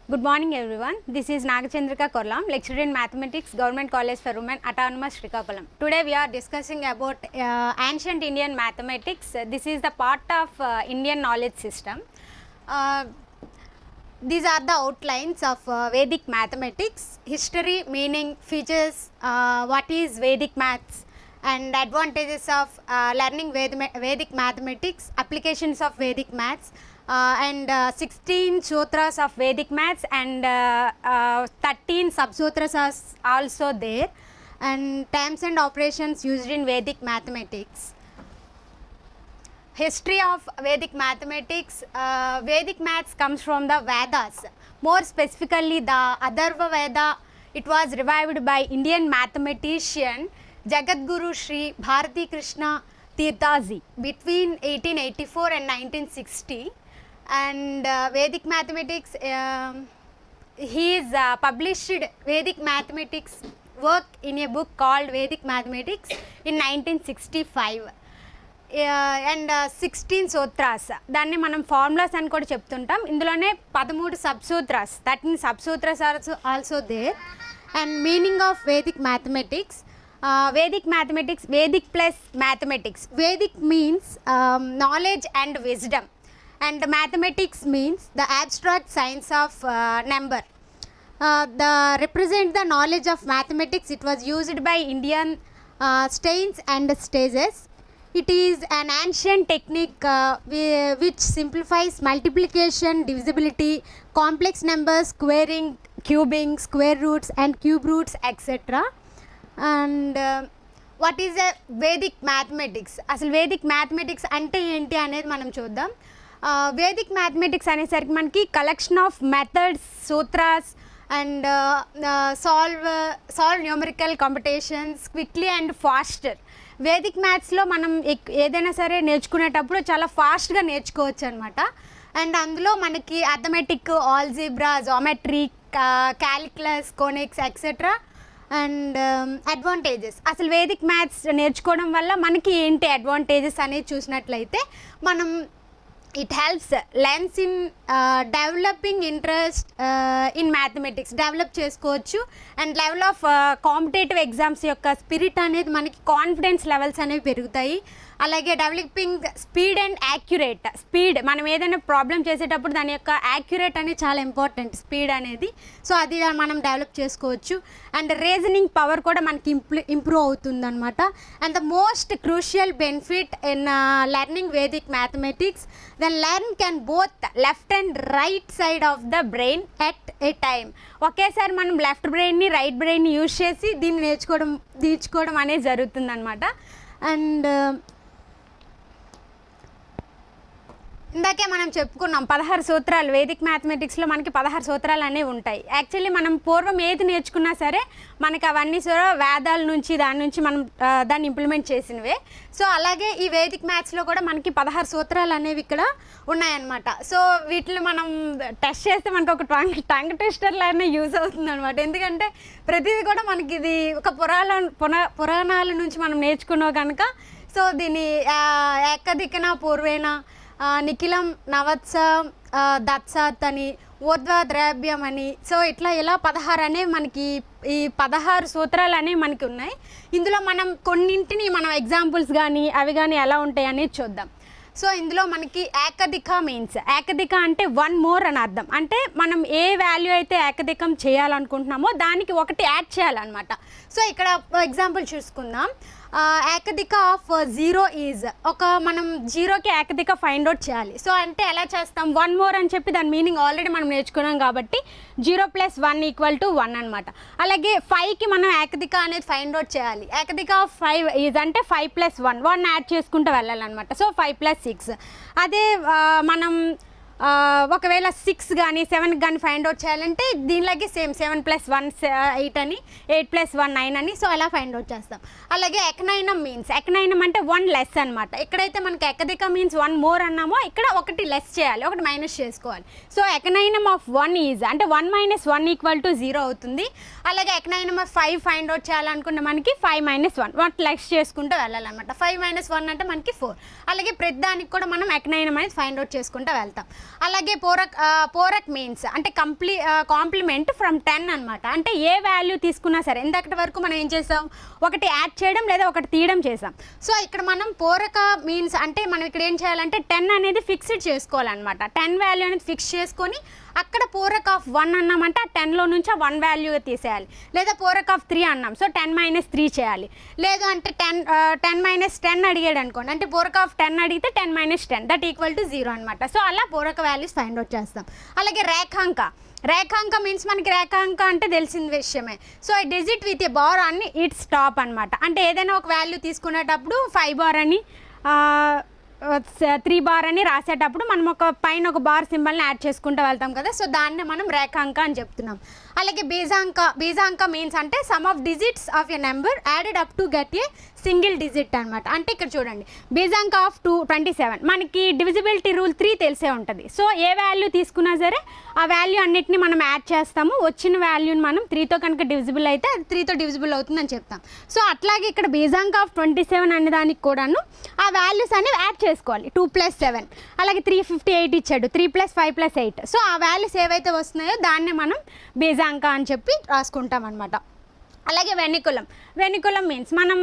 Good morning everyone. This is Nagachandrika Korlam, lecturer in Mathematics, Government College for Women, Autonomous Srikakulam. Today we are discussing about ancient Indian mathematics. This is the part of Indian knowledge system. These are the outlines of Vedic mathematics: history, meaning, features, what is Vedic maths, and advantages of learning Vedic mathematics, applications of Vedic maths, and 16 sutras of Vedic maths, and 13 sub-sutras are also there, and terms and operations used in Vedic mathematics. History of Vedic mathematics. Vedic maths comes from the Vedas, more specifically the Atharva Veda. It was revived by Indian mathematician Jagadguru Sri Bharati Krishna Tirthaji between 1884 and 1960. And Vedic mathematics, he is published Vedic mathematics work in a book called Vedic Mathematics in 1965. And 16 sutras, దాన్ని మనం formulas అని కూడా చెప్తుంటాం. ఇందులోనే 13 sub sutras, 13 sub sutras also there. And meaning of Vedic mathematics. Vedic mathematics, Vedic plus mathematics. Vedic means knowledge and wisdom, and mathematics means the abstract science of number. The represent the knowledge of mathematics. It was used by Indian stains and stages. It is an ancient technique which simplifies multiplication, divisibility, complex numbers, squaring, cubing, square roots and cube roots, etc. And what is a Vedic mathematics? అసలు Vedic mathematics అంటే ఏంటి అనేది మనం చూద్దాం. Vedic mathematics అనేసరికి మనకి collection of methods, sutras, and solve numerical competitions quickly and faster. Vedic మ్యాథ్స్లో మనం ఏదైనా సరే నేర్చుకునేటప్పుడు చాలా ఫాస్ట్గా నేర్చుకోవచ్చు అనమాట. అండ్ అందులో మనకి arithmetic, algebra, geometry, calculus, conics, etcetera. And advantages. అసలు వేదిక్ మ్యాథ్స్ నేర్చుకోవడం వల్ల మనకి ఏంటి అడ్వాంటేజెస్ అనేది చూసినట్లయితే, మనం it helps lens in developing interest in mathematics develop చేసుకోవచ్చు. And level of competitive exams యొక్క స్పిరిట్ అనేది మనకి కాన్ఫిడెన్స్ లెవెల్స్ అనేవి పెరుగుతాయి. అలాగే developing speed and accurate. Speed, మనం ఏదైనా ప్రాబ్లం చేసేటప్పుడు దాని యొక్క యాక్యురేట్ అనేది చాలా ఇంపార్టెంట్, స్పీడ్ అనేది. సో అది మనం డెవలప్ చేసుకోవచ్చు. అండ్ రీజనింగ్ పవర్ కూడా మనకి ఇంప్రూవ్ అవుతుంది అనమాట. And the most crucial benefit in learning Vedic mathematics, then learn can both left and right side of the brain at a time. ఒకేసారి మనం లెఫ్ట్ బ్రెయిన్ని, రైట్ బ్రెయిన్ని యూజ్ చేసి దీన్ని నేర్చుకోవడం అనేది జరుగుతుంది అనమాట. అండ్ ఇందాకే మనం చెప్పుకున్నాం 16 సూత్రాలు. వేదిక్ మ్యాథమెటిక్స్లో మనకి 16 సూత్రాలు అనేవి ఉంటాయి. యాక్చువల్లీ మనం పూర్వం ఏది నేర్చుకున్నా సరే మనకి అవన్నీ వేదాల నుంచి దాని నుంచి మనం దాన్ని ఇంప్లిమెంట్ చేసినవే. సో అలాగే ఈ వేదిక్ మ్యాథ్స్లో కూడా మనకి 16 సూత్రాలు అనేవి ఇక్కడ ఉన్నాయన్నమాట. సో వీటిని మనం టెస్ట్ చేస్తే మనకు ఒక టంగ్ టెస్టర్ లాగానే యూజ్ అవుతుంది అనమాట. ఎందుకంటే ప్రతిదీ కూడా మనకి ఇది ఒక పురాణాల నుంచి మనం నేర్చుకున్నాం కనుక. సో దీని ఏకదికన పూర్వేణ, నిఖిలం నవత్స దత్సాత్ అని, ఊర్ధ్వ ద్రవ్యం అని. సో ఇలా 16 అనేవి మనకి, ఈ 16 సూత్రాలు అనేవి మనకి ఉన్నాయి. ఇందులో మనం కొన్నింటిని మనం ఎగ్జాంపుల్స్ కానీ అవి కానీ ఎలా ఉంటాయి అనేది చూద్దాం. సో ఇందులో మనకి ఏకదిక మీన్స్, ఏకదిక అంటే వన్ మోర్ అని అర్థం. అంటే మనం ఏ వాల్యూ అయితే ఏకదికం చేయాలనుకుంటున్నామో దానికి ఒకటి యాడ్ చేయాలన్నమాట. సో ఇక్కడ ఎగ్జాంపుల్ చూసుకుందాం. ఏకదిక ఆఫ్ 0 ఈజ్, మనం 0కి ఏకదిక ఫైండ్ అవుట్ చేయాలి. సో అంటే ఎలా చేస్తాం, వన్ మోర్ అని చెప్పి దాని మీనింగ్ ఆల్రెడీ మనం నేర్చుకున్నాం కాబట్టి 0 + 1 = 1 అనమాట. అలాగే 5కి మనం ఏకదిక అనేది ఫైండ్ అవుట్ చేయాలి. ఏకదిక ఆఫ్ 5 ఈజ్ అంటే 5 + 1 యాడ్ చేసుకుంటూ వెళ్ళాలన్నమాట. సో 5 + 6. అదే మనం ఒకవేళ 6 కానీ 7 కానీ ఫైండ్ అవుట్ చేయాలంటే దీనిలాగే సేమ్ 7 + 1 8 అని, 8 + 1 9 అని. సో అలా ఫైండ్ అవుట్ చేస్తాం. అలాగే ఎకనైనం మీన్స్, ఎకనైనం అంటే 1 లెస్ అనమాట. ఎక్కడైతే మనకి ఏకదిక మీన్స్ 1 మోర్ అన్నామో ఇక్కడ ఒకటి లెస్ చేయాలి, ఒకటి మైనస్ చేసుకోవాలి. సో ఎకనైనం ఆఫ్ 1 ఈజ్ అంటే 1 - 1 = 0 అవుతుంది. అలాగే ఎకనైనం ఆఫ్ 5 ఫైండ్ అవుట్ చేయాలనుకుంటే మనకి 5 - 1 వాటి లెస్ చేసుకుంటూ వెళ్ళాలన్నమాట. 5 - 1 అంటే మనకి 4. అలాగే ప్రతి దానికి కూడా మనం ఎకనైనం అనేది ఫైండ్ అవుట్ చేసుకుంటూ వెళ్తాం. అలాగే పోరక్ మీన్స్ అంటే కాంప్లిమెంట్ ఫ్రమ్ 10 అనమాట. అంటే ఏ వాల్యూ తీసుకున్నా సరే, ఇంతకటి వరకు మనం ఏం చేసాం, ఒకటి యాడ్ చేయడం లేదా ఒకటి తీయడం చేసాం. సో ఇక్కడ మనం పోరక మీన్స్ అంటే మనం ఇక్కడ ఏం చేయాలంటే 10 అనేది ఫిక్స్డ్ చేసుకోవాలన్నమాట. 10 వాల్యూ అనేది ఫిక్స్ చేసుకొని అక్కడ పోరక్ ఆఫ్ 1 అన్నామంటే ఆ 10లో నుంచి ఆ 1 వాల్యూ తీసేయాలి. లేదా పోరక్ ఆఫ్ 3 అన్నాం, సో 10 - 3 చేయాలి. లేదు అంటే 10 - 10 అడిగాడు అనుకోండి, అంటే పోరక్ ఆఫ్ 10 అడిగితే 10 - 10 దట్ ఈక్వల్ టు 0 అనమాట. సో అలా పోరక వాల్యూస్ ఫైండ్ అవుట్ చేస్తాం. అలాగే రేఖాంక మీన్స్ మనకి రేఖాంక అంటే తెలిసిన విషయమే. So digit with a bar అని ఇట్స్ టాప్ అనమాట. అంటే ఏదైనా ఒక వాల్యూ తీసుకునేటప్పుడు 5 బార్ అని 3 బార్ అని రాసేటప్పుడు మనం ఒక పైన ఒక బార్ సింబల్ని యాడ్ చేసుకుంటూ వెళ్తాం కదా, సో దాన్ని మనం రేఖాంక అని చెప్తున్నాం. అలాగే బీజాంక మీన్స్ అంటే some of digits of a number added up to get a single digit అనమాట. అంటే ఇక్కడ చూడండి, బీజాంక ఆఫ్ 27 మనకి డివిజిబిలిటీ రూల్ 3 తెలిసే ఉంటుంది. సో ఏ వాల్యూ తీసుకున్నా సరే ఆ వాల్యూ అన్నిటిని మనం యాడ్ చేస్తాము. వచ్చిన వాల్యూని మనం 3తో కనుక డివిజిబుల్ అయితే అది 3తో డివిజిబుల్ అవుతుందని చెప్తాం. సో అట్లాగే ఇక్కడ బీజాంక ఆఫ్ 27 అనే దానికి కూడాను ఆ వాల్యూస్ అనేవి యాడ్ చేసుకోవాలి. 2 + 7 అలాగే 358 ఇచ్చాడు, 3 + 5 + 8. సో ఆ వాల్యూస్ ఏవైతే వస్తున్నాయో దాన్నే మనం బీజాంక అని చెప్పి రాసుకుంటాం అనమాట. అలాగే వెనికులం మీన్స్ మనం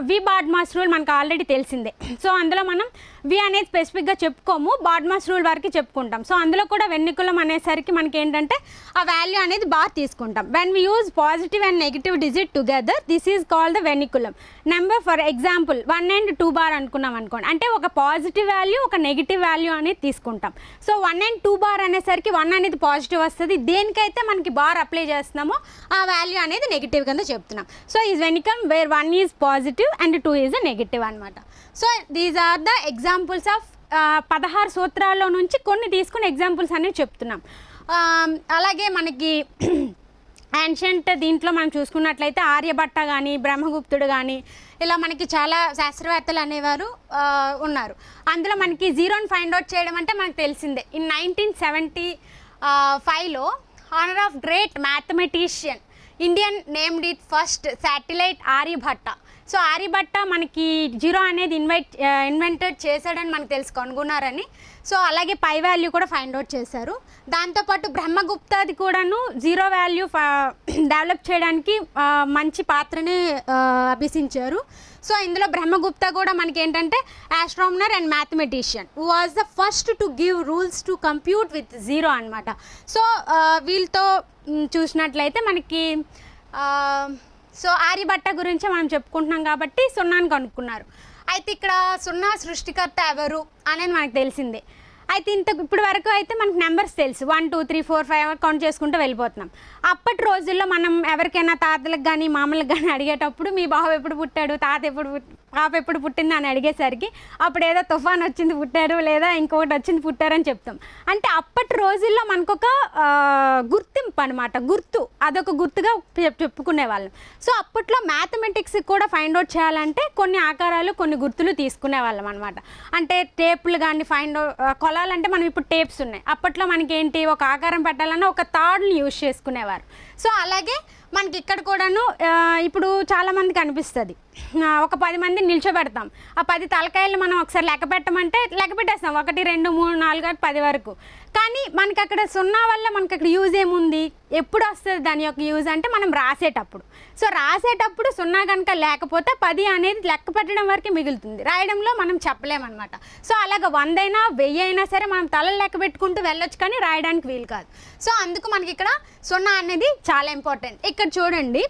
వి బాడ్మాస్ రూల్ మనకు ఆల్రెడీ తెలిసిందే. సో అందులో మనం వి అనేది స్పెసిఫిక్గా చెప్పుకోము, బాడ్మాస్ రూల్ వరకు చెప్పుకుంటాం. సో అందులో కూడా వెనికులం అనేసరికి మనకి ఏంటంటే ఆ వాల్యూ అనేది బార్ తీసుకుంటాం. When we use positive and negative digit together this is called the vinculum number. For example 1 and 2 bar అనుకున్నాం అనుకోండి, అంటే ఒక పాజిటివ్ వాల్యూ ఒక నెగిటివ్ వాల్యూ అనేది తీసుకుంటాం. సో 1 and 2 బార్ అనేసరికి 1 అనేది పాజిటివ్ వస్తుంది, దేనికైతే మనకి బార్ అప్లై చేస్తున్నామో ఆ వాల్యూ అనేది నెగిటివ్ కింద చెప్తున్నాం. So is vinculum where 1 is positive and 2 is a negative అనమాట. So these are the examples of 16 సూత్రాల్లో నుంచి కొన్ని తీసుకుని ఎగ్జాంపుల్స్ అనేవి చెప్తున్నాం. అలాగే మనకి యాన్షియంట్ దీంట్లో మనం చూసుకున్నట్లయితే ఆర్యభట్ట కానీ బ్రహ్మగుప్తుడు కానీ ఇలా మనకి చాలా శాస్త్రవేత్తలు అనేవారు ఉన్నారు. అందులో మనకి జీరోని ఫైండ్ అవుట్ చేయడం అంటే మనకు తెలిసిందే. ఇన్ 1975లో honour of great mathematician Indian named it first satellite Aryabhatta. So Aryabhatta మనకి జీరో అనేది ఇన్వెంటెడ్ చేశాడని మనకు తెలుసు, కనుగొన్నారని. సో అలాగే పై వాల్యూ కూడా ఫైండ్ అవుట్ చేశారు. దాంతోపాటు బ్రహ్మగుప్తాది కూడాను జీరో వాల్యూ డెవలప్ చేయడానికి మంచి పాత్రని అభ్యసించారు. సో ఇందులో బ్రహ్మగుప్త కూడా మనకి ఏంటంటే astronomer and mathematician who was the first to give rules to compute with zero అనమాట. సో వీళ్ళతో చూసినట్లయితే మనకి సో ఆర్యభట్ట గురించి మనం చెప్పుకుంటున్నాం కాబట్టి సున్నాను కనుక్కున్నారు. అయితే ఇక్కడ సున్నా సృష్టికర్త ఎవరు అనేది మనకు తెలిసిందే. అయితే ఇప్పుడు వరకు అయితే మనకు నెంబర్స్ తెలుసు, 1 2 3 4 5 కౌంట్ చేసుకుంటూ వెళ్ళిపోతున్నాం. అప్పటి రోజుల్లో మనం ఎవరికైనా తాతలకు కానీ మామలకు కానీ అడిగేటప్పుడు మీ బావ ఎప్పుడు పుట్టాడు, పాప ఎప్పుడు పుట్టింది అని అడిగేసరికి అప్పుడు ఏదో తుఫాన్ వచ్చింది పుట్టారు, లేదా ఇంకొకటి వచ్చింది పుట్టారని చెప్తాం. అంటే అప్పటి రోజుల్లో మనకొక గుర్తింపు అనమాట, అదొక గుర్తుగా చెప్పుకునేవాళ్ళం. సో అప్పట్లో మ్యాథమెటిక్స్ కూడా ఫైండ్ అవుట్ చేయాలంటే కొన్ని ఆకారాలు కొన్ని గుర్తులు తీసుకునేవాళ్ళం అనమాట. అంటే టేపులు కానీ కొలాలంటే మనం ఇప్పుడు టేప్స్ ఉన్నాయి, అప్పట్లో మనకి ఏంటి ఒక ఆకారం పెట్టాలన్నా ఒక తాడుని యూజ్ చేసుకునేవారు. సో అలాగే మనకి ఇక్కడ కూడాను ఇప్పుడు చాలామందికి అనిపిస్తుంది, ఒక 10 మందిని నిల్చోబెడతాం, ఆ 10 తలకాయలు మనం ఒకసారి లెక్క పెట్టమంటే లెక్క పెట్టేస్తాం, 1 2 3 4 10 వరకు. కానీ మనకి అక్కడ సున్నా వల్ల మనకి అక్కడ యూజ్ ఏముంది, ఎప్పుడు వస్తుంది దాని యొక్క యూజ్ అంటే మనం రాసేటప్పుడు. సో రాసేటప్పుడు సున్నా కనుక లేకపోతే 10 అనేది లెక్క పెట్టడం వరకు మిగులుతుంది, రాయడంలో మనం చెప్పలేమన్నమాట. సో అలాగ 100 అయినా 1000 అయినా సరే మనం తలలు లెక్క పెట్టుకుంటూ వెళ్ళొచ్చు, కానీ రాయడానికి వీలు కాదు. సో అందుకు మనకి ఇక్కడ సున్నా అనేది చాలా ఇంపార్టెంట్. ఇక్కడ చూడండి,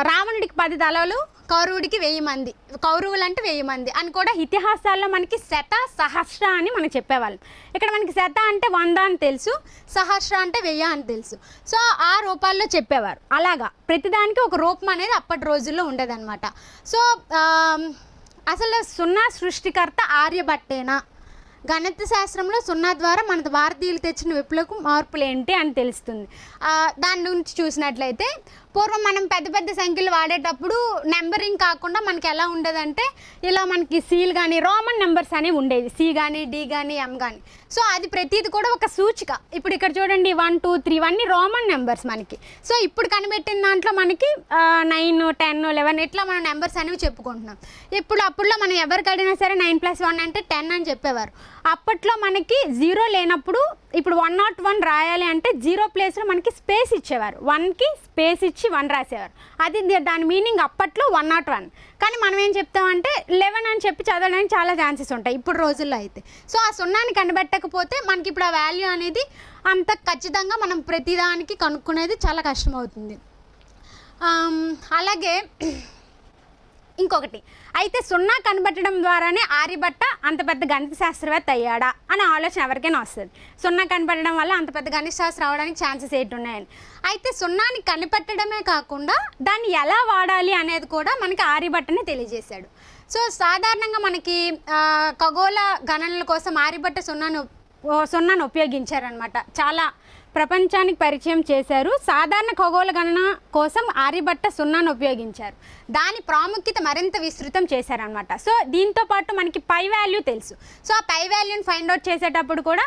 రావణుడికి 10 తలలు, కౌరవుడికి 1000 మంది, కౌరవులు అంటే 1000 మంది అని కూడా ఇతిహాసాల్లో మనకి శత సహస్ర అని మనం చెప్పేవాళ్ళం. ఇక్కడ మనకి శత అంటే 100 అని తెలుసు, సహస్ర అంటే 1000 అని తెలుసు. సో ఆ రూపాల్లో చెప్పేవారు. అలాగా ప్రతిదానికి ఒక రూపం అనేది అప్పటి రోజుల్లో ఉండేదన్నమాట. సో అసలు సున్నా సృష్టికర్త ఆర్యభట్టేనా? గణిత శాస్త్రంలో సున్నా ద్వారా మన భారతీయులు తెచ్చిన విప్లవకు మార్పులు ఏంటి అని తెలుస్తుంది. దాని గురించి చూసినట్లయితే పూర్వం మనం పెద్ద పెద్ద సంఖ్యలు వాడేటప్పుడు నెంబరింగ్ కాకుండా మనకి ఎలా ఉండేదంటే ఇలా మనకి సీలు కానీ రోమన్ నెంబర్స్ అనేవి ఉండేవి, సి కానీ డి కానీ ఎం కానీ. సో అది ప్రతిది కూడా ఒక సూచిక. ఇప్పుడు ఇక్కడ చూడండి 1 2 3 ఇవన్నీ రోమన్ నెంబర్స్ మనకి. సో ఇప్పుడు కనిపెట్టిన దాంట్లో మనకి 9 10 11 ఇట్లా మనం నెంబర్స్ అనేవి చెప్పుకుంటున్నాం. అప్పుడులో మనం ఎవరికి అడిగినా సరే 9 + 1 అంటే 10 అని చెప్పేవారు. అప్పట్లో మనకి 0 లేనప్పుడు ఇప్పుడు 101 రాయాలి అంటే 0 ప్లేస్లో మనకి స్పేస్ ఇచ్చేవారు, 1కి స్పేస్ ఇచ్చి 1 రాసేవారు. అది దాని మీనింగ్ అప్పట్లో 101. కానీ మనం ఏం చెప్తామంటే 11 అని చెప్పి చదవడానికి చాలా ఛాన్సెస్ ఉంటాయి ఇప్పుడు రోజుల్లో అయితే. సో ఆ సున్నాని కనిపెట్టకపోతే మనకి ఇప్పుడు ఆ వాల్యూ అనేది అంత ఖచ్చితంగా మనం ప్రతిదానికి కనుక్కునేది చాలా కష్టమవుతుంది. అలాగే ఇంకొకటి అయితే సున్నా కనిపెట్టడం ద్వారానే ఆర్యభట్ట అంత పెద్ద గణిత శాస్త్రవేత్త అయ్యాడా అనే ఆలోచన ఎవరికైనా వస్తుంది. సున్నా కనిపెట్టడం వల్ల అంత పెద్ద గణిత శాస్త్రం అవడానికి ఛాన్సెస్ ఏంటి ఉన్నాయని. అయితే సున్నాని కనిపెట్టడమే కాకుండా దాన్ని ఎలా వాడాలి అనేది కూడా మనకి ఆర్యభట్టనే తెలియజేశాడు. సో సాధారణంగా మనకి ఖగోళ గణనల కోసం ఆర్యభట్ట సున్నాను ఉపయోగించారనమాట. చాలా ప్రపంచానికి పరిచయం చేశారు. సాధారణ ఖగోళ గణన కోసం ఆర్యభట్ట సున్నాను ఉపయోగించారు. దాని ప్రాముఖ్యత మరింత విస్తృతం చేశారనమాట. సో దీంతో పాటు మనకి పై వాల్యూ తెలుసు. సో ఆ పై వాల్యూని ఫైండ్ అవుట్ చేసేటప్పుడు కూడా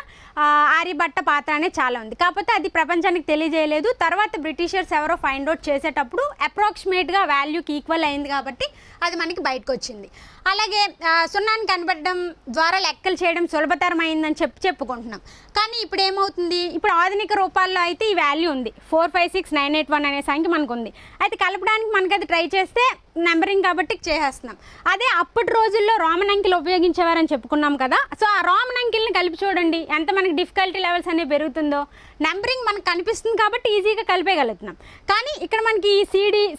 ఆర్యభట్ట పాత్ర అనేది చాలా ఉంది. కాకపోతే అది ప్రపంచానికి తెలియజేయలేదు. తర్వాత బ్రిటిషర్స్ ఎవరో ఫైండ్ అవుట్ చేసేటప్పుడు అప్రాక్సిమేట్గా వాల్యూకి ఈక్వల్ అయింది కాబట్టి అది మనకి బయటకు వచ్చింది. అలాగే సున్నాన్ని కనిపెట్టడం ద్వారా లెక్కలు చేయడం సులభతరం అయిందని చెప్పుకుంటున్నాం. కానీ ఇప్పుడు ఏమవుతుంది, ఇప్పుడు ఆధునిక రూపాల్లో అయితే ఈ వాల్యూ ఉంది, 456981 అనే సంఖ్య మనకు ఉంది. అయితే కలపడానికి మనకి అది ట్రై చేస్తే నెంబరింగ్ కాబట్టి చేసేస్తున్నాం. అదే అప్పటి రోజుల్లో రోమన్ అంకెలు ఉపయోగించేవారని చెప్పుకున్నాం కదా. సో ఆ రోమన్ అంకెల్ని కలిపి చూడండి ఎంత మనకి డిఫికల్టీ లెవెల్స్ అనేవి పెరుగుతుందో. నెంబరింగ్ మనకు కనిపిస్తుంది కాబట్టి ఈజీగా కలిపేయగలుగుతున్నాం. కానీ ఇక్కడ మనకి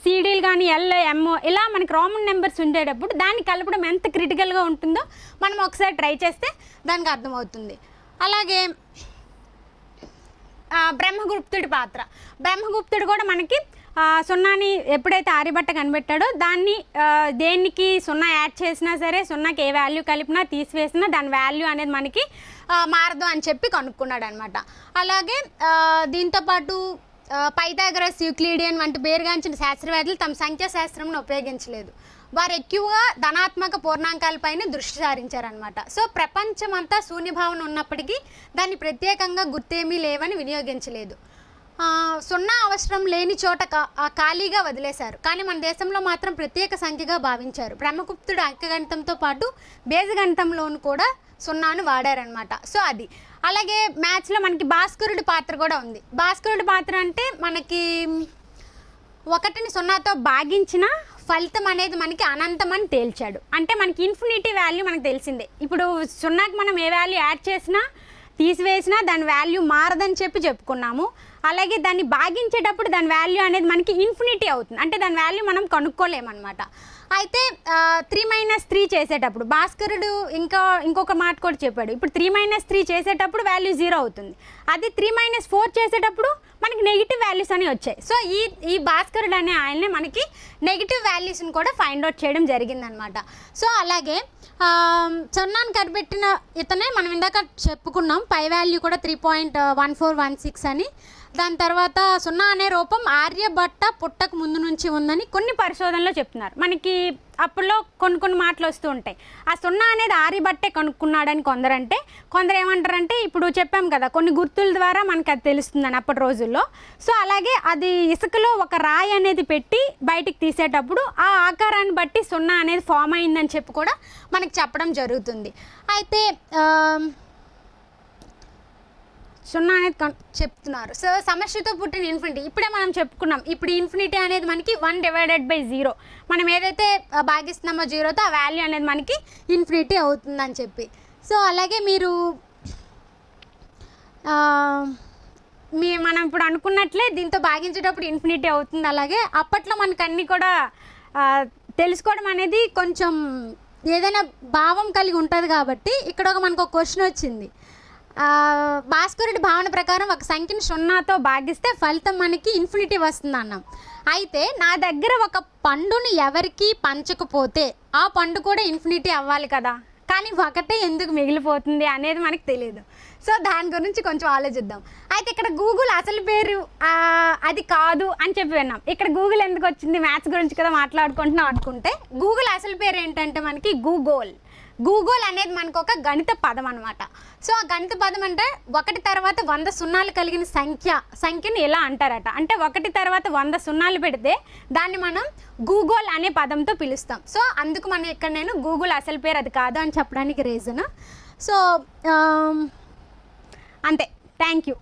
సీడీలు కానీ ఎం ఇలా మనకి రోమన్ నెంబర్స్ ఉండేటప్పుడు దాన్ని కలపడం ఎంత క్రిటికల్గా ఉంటుందో మనం ఒకసారి ట్రై చేస్తే దానికి అర్థమవుతుంది. అలాగే బ్రహ్మగుప్తుడు కూడా మనకి సున్నాని ఎప్పుడైతే ఆర్యభట్ట కనిపెట్టాడో దాన్ని దేనికి సున్నా యాడ్ చేసినా సరే, సున్నాకి ఏ వాల్యూ కలిపినా తీసివేసినా దాని వాల్యూ అనేది మనకి మారదు అని చెప్పి కనుక్కున్నాడు అనమాట. అలాగే దీంతోపాటు పైథాగరస్, యూక్లిడియన్ వంటి పేరుగాంచిన శాస్త్రవేత్తలు తమ సంఖ్యాశాస్త్రంను ఉపయోగించలేదు. వారు ఎక్కువగా ధనాత్మక పూర్ణాంకాలపైన దృష్టి సారించారనమాట. సో ప్రపంచం అంతా శూన్యభావన ఉన్నప్పటికీ దాన్ని ప్రత్యేకంగా గుర్తేమీ లేవని వినియోగించలేదు. సున్నా అవసరం లేని చోట ఖాళీగా వదిలేశారు. కానీ మన దేశంలో మాత్రం ప్రత్యేక సంఖ్యగా భావించారు. బ్రహ్మగుప్తుడు అంకగణితంతో పాటు బీజగణితంలోను కూడా సున్నాను వాడారనమాట. సో అది. అలాగే మ్యాథ్స్లో మనకి భాస్కరుడి పాత్ర కూడా ఉంది. భాస్కరుడి పాత్ర అంటే మనకి 1ని 0తో భాగించిన ఫలితం అనేది మనకి అనంతం అని తేల్చాడు. అంటే మనకి ఇన్ఫినిటీ వాల్యూ మనకు తెలిసిందే. ఇప్పుడు 0కి మనం ఏ వాల్యూ యాడ్ చేసినా తీసివేసినా దాని వాల్యూ మారదని చెప్పుకున్నాము. అలాగే దాన్ని భాగించేటప్పుడు దాని వాల్యూ అనేది మనకి ఇన్ఫినిటీ అవుతుంది. అంటే దాని వాల్యూ మనం కనుక్కోలేమన్నమాట. అయితే 3 - 3 చేసేటప్పుడు భాస్కరుడు ఇంకొక మాట కూడా చెప్పాడు. ఇప్పుడు 3 - 3 చేసేటప్పుడు వాల్యూ 0 అవుతుంది. అది 3 - 4 చేసేటప్పుడు మనకి నెగిటివ్ వాల్యూస్ అని వచ్చాయి. సో ఈ భాస్కరుడు అనే ఆయనే మనకి నెగిటివ్ వాల్యూస్ని కూడా ఫైండ్ అవుట్ చేయడం జరిగిందనమాట. సో అలాగే సున్నాను కనిపెట్టిన ఇతనే మనం ఇందాక చెప్పుకున్నాం. పై వాల్యూ కూడా 3.1416 అని. దాని తర్వాత సున్నా అనే రూపం ఆర్యభట్ట పుట్టక ముందు నుంచి ఉందని కొన్ని పరిశోధనలో చెప్తున్నారు. మనకి అప్పుల్లో కొన్ని మాటలు వస్తూ ఉంటాయి. ఆ సున్నా అనేది ఆర్యభట్టే కనుక్కున్నాడని కొందరంటే, కొందరు ఏమంటారంటే ఇప్పుడు చెప్పాం కదా కొన్ని గుర్తుల ద్వారా మనకి అది తెలుస్తుందని అప్పటి రోజుల్లో. సో అలాగే అది ఇసుకలో ఒక రాయి అనేది పెట్టి బయటికి తీసేటప్పుడు ఆ ఆకారాన్ని బట్టి సున్నా అనేది ఫామ్ అయిందని చెప్పి కూడా మనకి చెప్పడం జరుగుతుంది. అయితే సున్నా అనేది చెప్తున్నారు. సో సమస్యతో పుట్టిన ఇన్ఫినిటీ ఇప్పుడే మనం చెప్పుకున్నాం. ఇప్పుడు ఇన్ఫినిటీ అనేది మనకి 1/0 మనం ఏదైతే భాగిస్తున్నామో 0తో ఆ వాల్యూ అనేది మనకి ఇన్ఫినిటీ అవుతుందని చెప్పి. సో అలాగే మనం ఇప్పుడు అనుకున్నట్లే దీంతో భాగించేటప్పుడు ఇన్ఫినిటీ అవుతుంది. అలాగే అప్పట్లో మనకు అన్నీ కూడా తెలుసుకోవడం అనేది కొంచెం ఏదైనా భావం కలిగి ఉంటుంది కాబట్టి ఇక్కడ మనకు ఒక క్వశ్చన్ వచ్చింది. భాస్కరుడి భావన ప్రకారం ఒక సంఖ్యను 0తో భాగిస్తే ఫలితం మనకి ఇన్ఫినిటీ వస్తుంది అన్నాం. అయితే నా దగ్గర ఒక పండుని ఎవరికి పంచకపోతే ఆ పండు కూడా ఇన్ఫినిటీ అవ్వాలి కదా, కానీ ఒకటే ఎందుకు మిగిలిపోతుంది అనేది మనకు తెలియదు. సో దాని గురించి కొంచెం ఆలోచిద్దాం. అయితే ఇక్కడ గూగుల్ అసలు పేరు అది కాదు అని చెప్పి విన్నాం. ఇక్కడ గూగుల్ ఎందుకు వచ్చింది, మ్యాథ్స్ గురించి కదా మాట్లాడుకుంటున్నాం అనుకుంటే, గూగుల్ అసలు పేరు ఏంటంటే మనకి గూగుల్ అనేది మనకు ఒక గణిత పదం అనమాట. సో ఆ గణిత పదం అంటే 1 తర్వాత 100 సున్నాలు కలిగిన సంఖ్యని ఎలా అంటారట. అంటే 1 తర్వాత 100 సున్నాలు పెడితే దాన్ని మనం గూగుల్ అనే పదంతో పిలుస్తాం. సో అందుకు మనం ఇక్కడ నేను గూగుల్ అసలు పేరు అది కాదు అని చెప్పడానికి రీజన్. సో అంతే. Thank you.